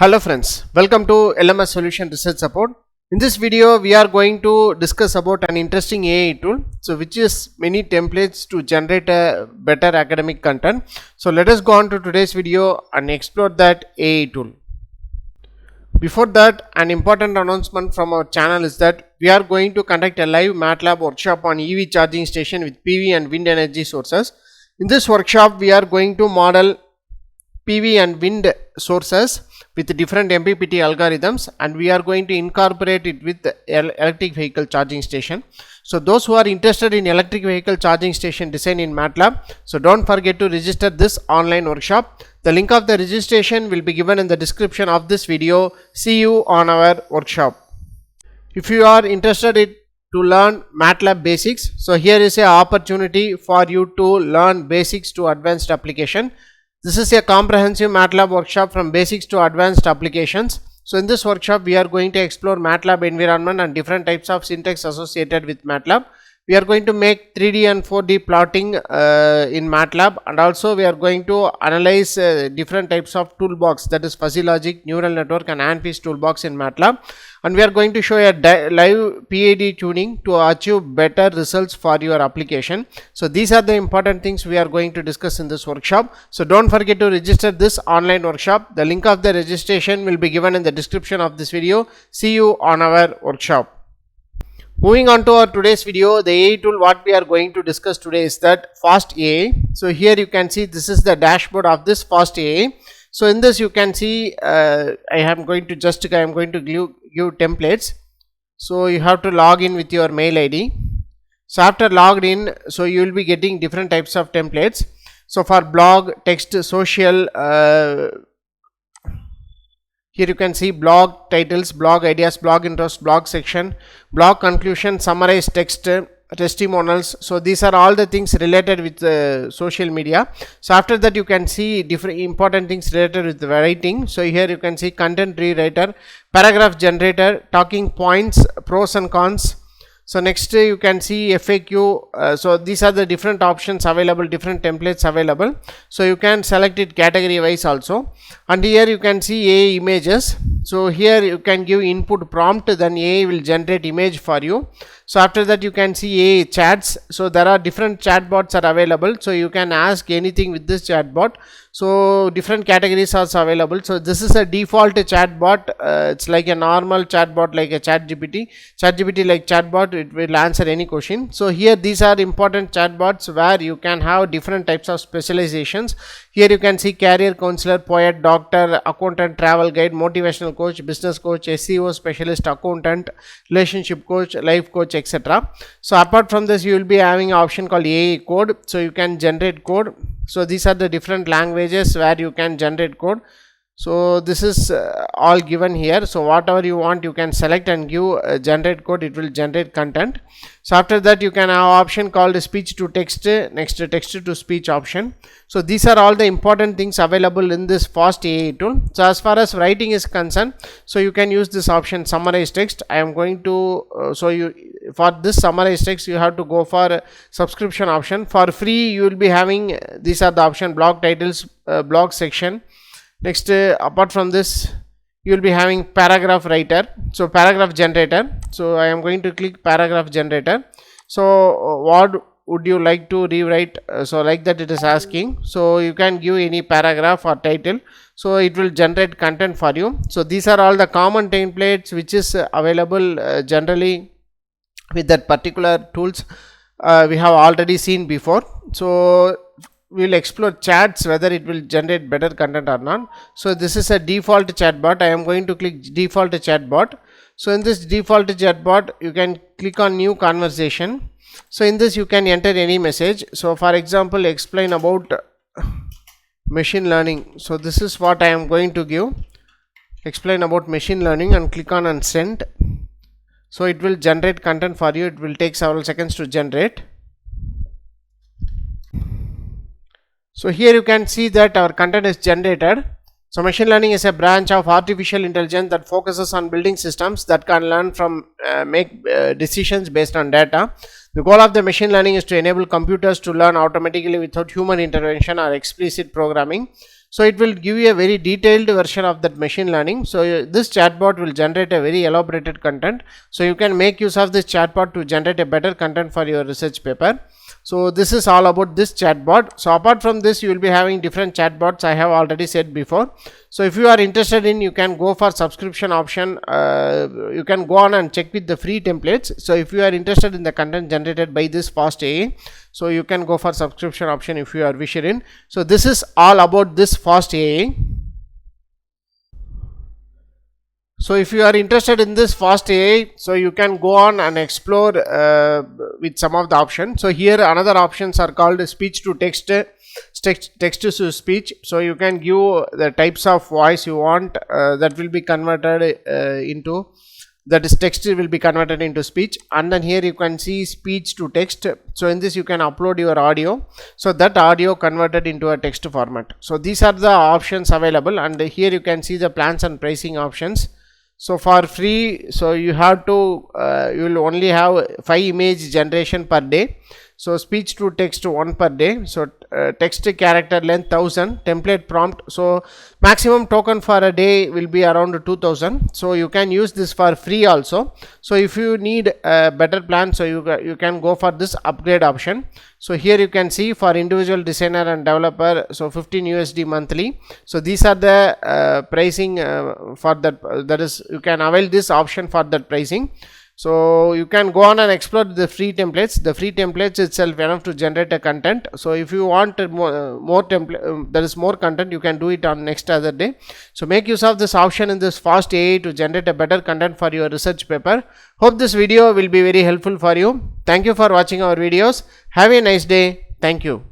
Hello friends, welcome to LMS Solution Research Support. In this video, we are going to discuss about an interesting AI tool, which is many templates to generate a better academic content. So let us go on to today's video and explore that AI tool. Before that, an important announcement from our channel is that we are going to conduct a live MATLAB workshop on EV charging station with PV and wind energy sources. In this workshop, we are going to model PV and wind sources with different MPPT algorithms, and we are going to incorporate it with the electric vehicle charging station. So those who are interested in electric vehicle charging station design in MATLAB, so don't forget to register this online workshop. The link of the registration will be given in the description of this video. See you on our workshop. If you are interested to learn MATLAB basics, so here is an opportunity for you to learn basics to advanced application. This is a comprehensive MATLAB workshop from basics to advanced applications. So in this workshop, we are going to explore MATLAB environment and different types of syntax associated with MATLAB. We are going to make 3D and 4D plotting in MATLAB, and also we are going to analyze different types of toolbox, that is fuzzy logic, neural network and ANFIS toolbox in MATLAB. And we are going to show a live PID tuning to achieve better results for your application. So these are the important things we are going to discuss in this workshop. So don't forget to register this online workshop. The link of the registration will be given in the description of this video. See you on our workshop. Moving on to our today's video, the AI tool what we are going to discuss today is that Fast AI. So here you can see this is the dashboard of this Fast AI. So in this you can see I am going to give templates. So you have to log in with your mail ID. So after logged in, so you will be getting different types of templates. So for blog, text, social, here you can see blog titles, blog ideas, blog interest, blog section, blog conclusion, summarized text, testimonials. So these are all the things related with social media. So after that you can see different important things related with the writing. So here you can see content rewriter, paragraph generator, talking points, pros and cons. So next you can see FAQ. So these are the different options available, different templates available. So you can select it category wise also. And here you can see AI images. So here you can give input prompt, then AI will generate image for you. So after that you can see AI chats. So there are different chatbots are available. So you can ask anything with this chatbot. So different categories are available. So this is a default chatbot. It's like a normal chatbot like a ChatGPT like chatbot. It will answer any question. So here these are important chatbots where you can have different types of specializations. Here you can see career counselor, poet, doctor, accountant, travel guide, motivational coach, business coach, SEO specialist, accountant, relationship coach, life coach, etc. So apart from this you will be having an option called AI code. So you can generate code. So these are the different languages where you can generate code. So this is all given here. So whatever you want you can select and give generate code, it will generate content. So after that you can have option called speech to text, next text to speech option. So these are all the important things available in this Fast AI tool. So as far as writing is concerned, so you can use this option summarize text. I am going to for this summarize text you have to go for subscription option. For free you will be having these are the option blog titles, blog section. Next apart from this you will be having paragraph writer, so paragraph generator. So I am going to click paragraph generator. So what would you like to rewrite? So like that it is asking. So you can give any paragraph or title. So it will generate content for you. So these are all the common templates which is available generally with that particular tools we have already seen before. So we will explore chats whether it will generate better content or not. So this is a default chatbot. I am going to click default chatbot. So in this default chatbot you can click on new conversation. So in this you can enter any message. So for example explain about machine learning. So this is what I am going to give, explain about machine learning, and click on and send. So it will generate content for you. It will take several seconds to generate. So here you can see that our content is generated. So machine learning is a branch of artificial intelligence that focuses on building systems that can learn from make decisions based on data. The goal of the machine learning is to enable computers to learn automatically without human intervention or explicit programming. So it will give you a very detailed version of that machine learning. So this chatbot will generate a very elaborated content. So you can make use of this chatbot to generate a better content for your research paper. So this is all about this chatbot. So apart from this, you will be having different chatbots, I have already said before. So if you are interested in, you can go for subscription option. You can go on and check with the free templates. So if you are interested in the content generated by this fast AI, so you can go for subscription option if you are wishing in. So this is all about this fast AI. So if you are interested in this fast AI, so you can go on and explore with some of the options. So here another options are called speech to text, text to speech. So you can give the types of voice you want, that will be converted into, that is text will be converted into speech. And then here you can see speech to text. So in this you can upload your audio, so that audio converted into a text format. So these are the options available, and here you can see the plans and pricing options. So for free, so you have to you will only have 5 image generation per day. So speech to text 1 per day. So text character length 1000, template prompt. So maximum token for a day will be around 2000. So you can use this for free also. So if you need a better plan, so you can go for this upgrade option. So here you can see for individual designer and developer, so 15 USD monthly. So these are the pricing for that, that is you can avail this option for that pricing. So you can go on and explore the free templates. The free templates itself enough to generate a content. So if you want more template, there is more content, you can do it on next other day. So make use of this option in this fast AI to generate a better content for your research paper. Hope this video will be very helpful for you. Thank you for watching our videos. Have a nice day. Thank you.